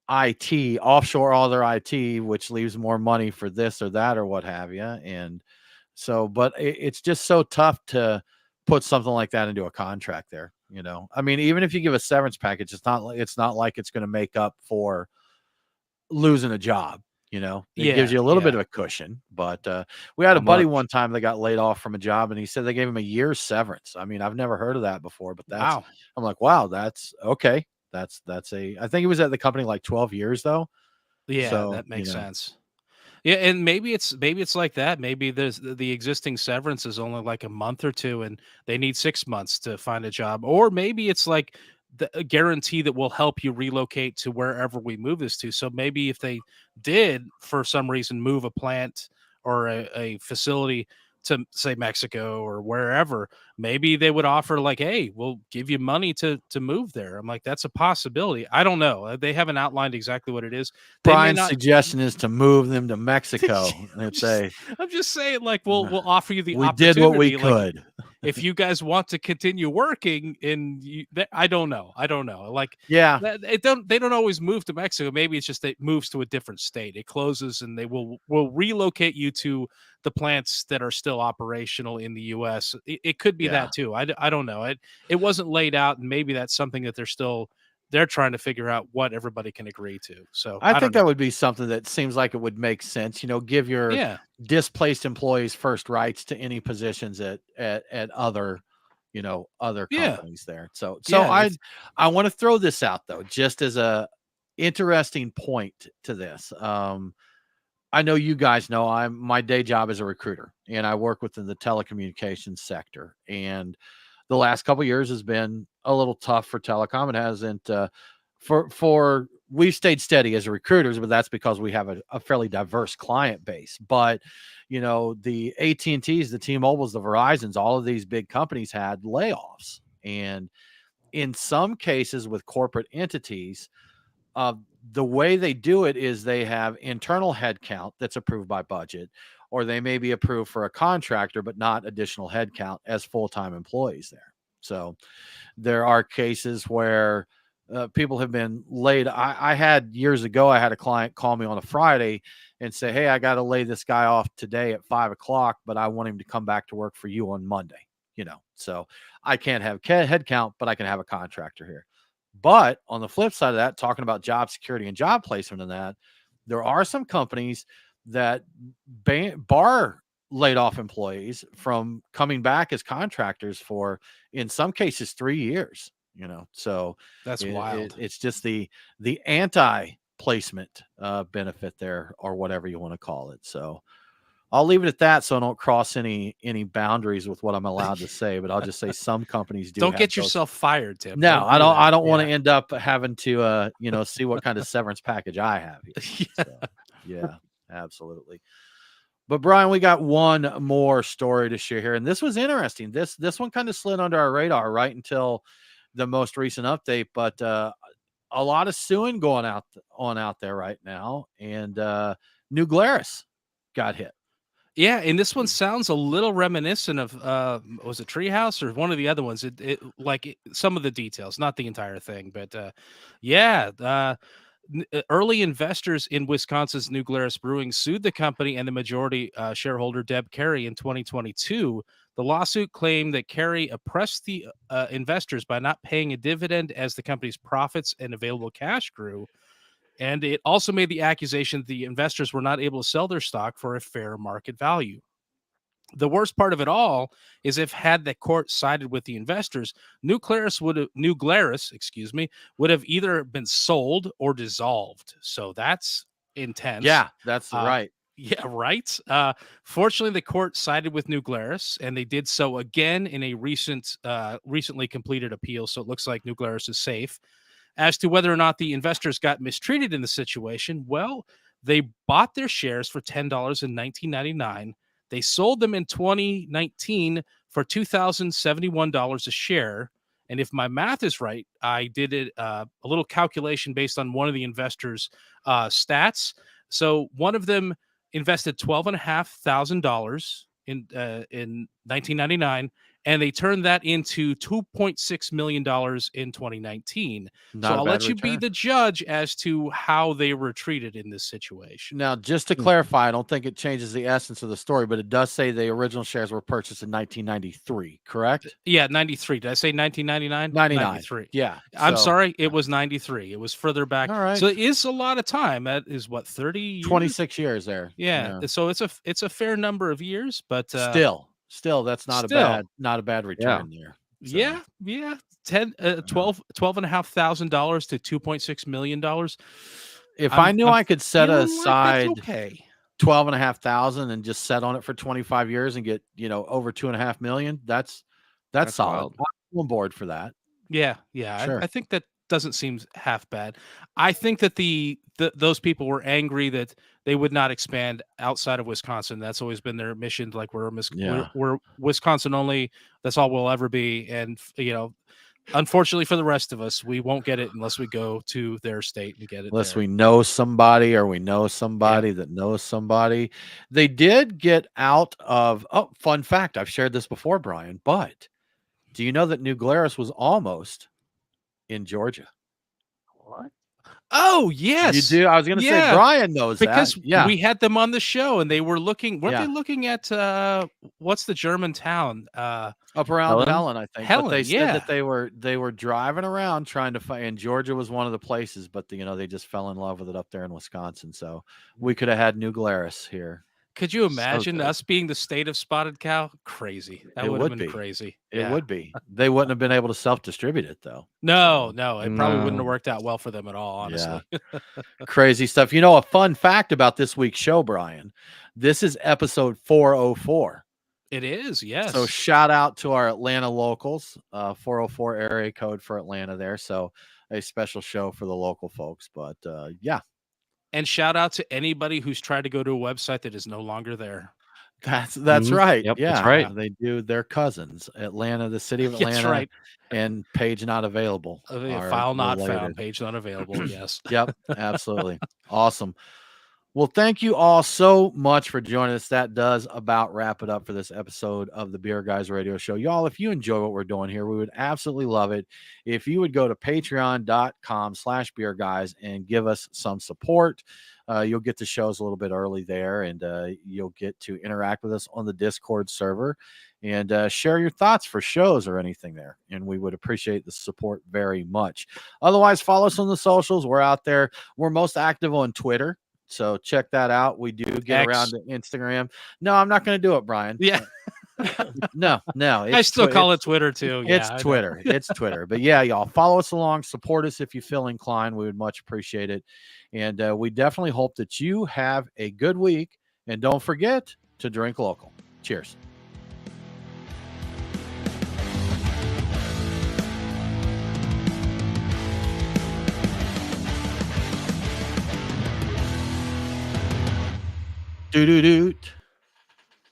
IT, offshore all their IT, which leaves more money for this or that or what have you? And so, but it's just so tough to put something like that into a contract there. I mean, even if you give a severance package, it's not like it's going to make up for losing a job. It gives Yeah, you a little bit yeah. of a cushion. But we had How a buddy much? one time that got laid off from a job, and he said they gave him a year's severance. I mean, I've never heard of that before, but Wow. I'm like, wow, that's okay. I think he was at the company like 12 years though. Yeah, So that makes sense. Yeah, and maybe it's like that. Maybe there's the existing severance is only like a month or two, and they need 6 months to find a job. Or maybe it's like a guarantee that will help you relocate to wherever we move this to. So maybe if they did, for some reason, move a plant or a facility to say Mexico or wherever, maybe they would offer like, hey, we'll give you money to move there. I'm like, that's a possibility. I don't know. They haven't outlined exactly what it is. They may Brian's not. suggestion is to move them to Mexico and say, I'm just saying, like, we'll offer you the we did what we opportunity. Like, could. if you guys want to continue working, I don't know. I don't know. Like, Yeah. they don't always move to Mexico. Maybe it's just it moves to a different state. It closes, and they will relocate you to the plants that are still operational in the U.S. It could be Yeah. that too. I don't know. It wasn't laid out, and maybe that's something that they're trying to figure out what everybody can agree to. So I I don't think that know. would be something that seems like it would make sense. Give your Yeah, displaced employees first rights to any positions at other yeah, companies there. So yeah. I want to throw this out though, just as a interesting point to this. I know you guys know my day job is a recruiter, and I work within the telecommunications sector. And the last couple of years has been a little tough for telecom. It hasn't for we've stayed steady as recruiters, but that's because we have a fairly diverse client base. But the AT&Ts, the T-Mobiles, the Verizons, all of these big companies had layoffs, and in some cases with corporate entities, uh, the way they do it is they have internal headcount that's approved by budget, or they may be approved for a contractor, but not additional headcount as full-time employees there. So there are cases where people have been laid. I had years ago, I had a client call me on a Friday and say, hey, I got to lay this guy off today at 5 o'clock, but I want him to come back to work for you on Monday. So I can't have headcount, but I can have a contractor here. But on the flip side of that, talking about job security and job placement and that, there are some companies that bar laid off employees from coming back as contractors for, in some cases, 3 years. So That's wild. it's just the anti placement benefit there, or whatever you want to call it. So I'll leave it at that, so I don't cross any boundaries with what I'm allowed to say. But I'll just say some companies do. Don't have get those. yourself fired, Tim. No, I don't. that. I don't want to Yeah. end up having to, see what kind of severance package I have here. Yeah. So, yeah, absolutely. But Brian, we got one more story to share here, and this was interesting. This one kind of slid under our radar right until the most recent update. But a lot of suing going out there right now, and New Glarus got hit. Yeah, and this one sounds a little reminiscent of was it Treehouse or one of the other ones? Some of the details, not the entire thing, but early investors in Wisconsin's New Glarus Brewing sued the company and the majority shareholder Deb Carey in 2022. The lawsuit claimed that Carey oppressed the investors by not paying a dividend as the company's profits and available cash grew. And it also made the accusation that the investors were not able to sell their stock for a fair market value. The worst part of it all is if had the court sided with the investors, New Glarus would have either been sold or dissolved. So that's intense. Yeah, that's right. Yeah, right. Fortunately, the court sided with New Glarus, and they did so again in a recently completed appeal. So it looks like New Glarus is safe. As to whether or not the investors got mistreated in the situation, well, they bought their shares for $10 in 1999. They sold them in 2019 for $2,071 a share. And if my math is right, I did a little calculation based on one of the investors' stats. So one of them invested $12,500 in 1999, and they turned that into $2.6 million in 2019. So I'll let you be the judge as to how they were treated in this situation. Now, just to clarify, I don't think it changes the essence of the story, but it does say the original shares were purchased in 1993, correct? Yeah, 93. Did I say 1999? 93. Yeah. I'm sorry. It was 93. It was further back. All right. So it is a lot of time. That is what, 30 years? 26 years there. Yeah. So it's a fair number of years, but still that's not a bad return there. So. Yeah. $12,500 to $2.6 million. If I knew I could set aside okay. 12,500 and just set on it for 25 years and get, over 2.5 million, that's solid. I'm on board for that. Yeah. Sure. I think that doesn't seem half bad. I think that those people were angry that they would not expand outside of Wisconsin. That's always been their mission. Like we're Wisconsin only. That's all we'll ever be. And unfortunately for the rest of us, we won't get it unless we go to their state and get it. Unless we know somebody, or we know somebody that knows somebody. They did get out of. Oh, fun fact! I've shared this before, Brian. But do you know that New Glarus was almost in Georgia? What? Oh, yes. You do? I was going to say Brian knows because that. Yeah. We had them on the show, and they were looking. Weren't they looking at what's the German town? Up around Helen, I think. Helen, but they said that they were driving around trying to find, and Georgia was one of the places, but they just fell in love with it up there in Wisconsin. So we could have had New Glarus here. Could you imagine us being the state of spotted cow? Crazy. That would have been crazy. It would be. They wouldn't have been able to self-distribute it, though. No. It probably wouldn't have worked out well for them at all, honestly. Yeah. Crazy stuff. A fun fact about this week's show, Brian. This is episode 404. It is, yes. So shout out to our Atlanta locals, 404 area code for Atlanta there. So a special show for the local folks. But yeah. And shout out to anybody who's tried to go to a website that is no longer there. That's right. Yep, yeah, that's right. They do. Their cousins, Atlanta, the city of Atlanta, that's right. And page not available. File not found, page not available. Yes. Yep, absolutely. Awesome. Well, thank you all so much for joining us. That does about wrap it up for this episode of the Beer Guys Radio Show. Y'all, if you enjoy what we're doing here, we would absolutely love it if you would go to patreon.com/Beer Guys and give us some support. You'll get the shows a little bit early there, and you'll get to interact with us on the Discord server and share your thoughts for shows or anything there. And we would appreciate the support very much. Otherwise, follow us on the socials. We're out there. We're most active on Twitter. So check that out. We do get X. around to Instagram. No, I'm not going to do it, Brian. Yeah. No. I still call it Twitter too. Yeah, It's Twitter. It's Twitter. But yeah, y'all follow us along, support us if you feel inclined. We would much appreciate it. And we definitely hope that you have a good week. And don't forget to drink local. Cheers. Doo-doo-doot.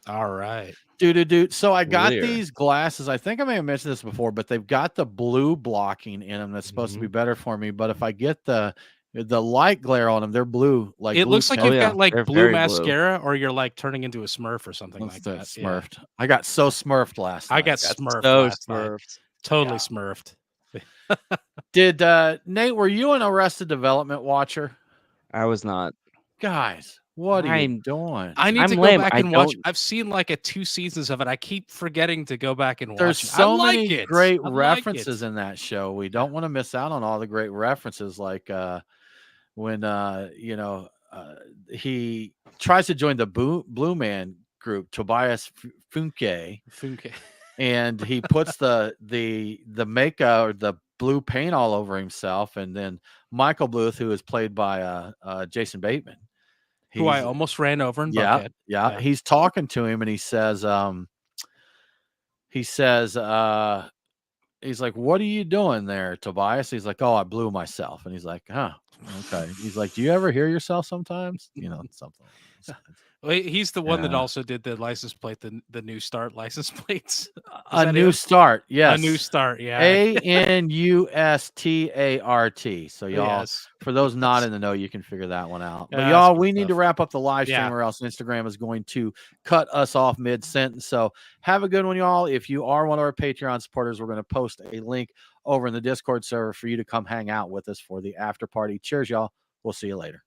All right. Doo-doo-doot. So I got Clear. these glasses. I think I may have mentioned this before, but they've got the blue blocking in them. That's supposed to be better for me. But if I get the light glare on them, they're blue. Like It blue looks like pen. you've got like they're blue very blue. mascara, or you're like turning into a Smurf or something What's like that? that. Yeah. Smurfed. I got so smurfed last night. I got Got Smurfed so last night. smurfed. Totally Yeah. Smurfed. Did Nate, were you an Arrested Development watcher? I was not. Guys, what are you I'm- doing? I need I'm to go lame. back I and watch. don't- I've seen like 2 seasons of it. I keep forgetting to go back and There's watch it. so I like many it. great I like references it. in that show. We don't want to miss out on all the great references, like when he tries to join the Blue Man group, Tobias Funke, Funke. and he puts the makeup or the blue paint all over himself, and then Michael Bluth, who is played by Jason Bateman, Who I he's- almost ran over in yeah, Buckhead. yeah, he's talking to him, and he says, he's like, "What are you doing there, Tobias?" He's like, "Oh, I blew myself." And he's like, "Huh, okay." He's like, "Do you ever hear yourself sometimes?" You know, something along those lines. Well, he's the one that Yeah. also did the license plate, the New Start license plates. A that new him? start, yes. A New Start, yeah. ANUSTART. So y'all, Yes. for those not in the know, you can figure that one out. But Yeah, y'all, that's good we need to stuff. wrap up the live stream, Yeah. or else Instagram is going to cut us off mid-sentence. So have a good one, y'all. If you are one of our Patreon supporters, we're going to post a link over in the Discord server for you to come hang out with us for the after party. Cheers, y'all. We'll see you later.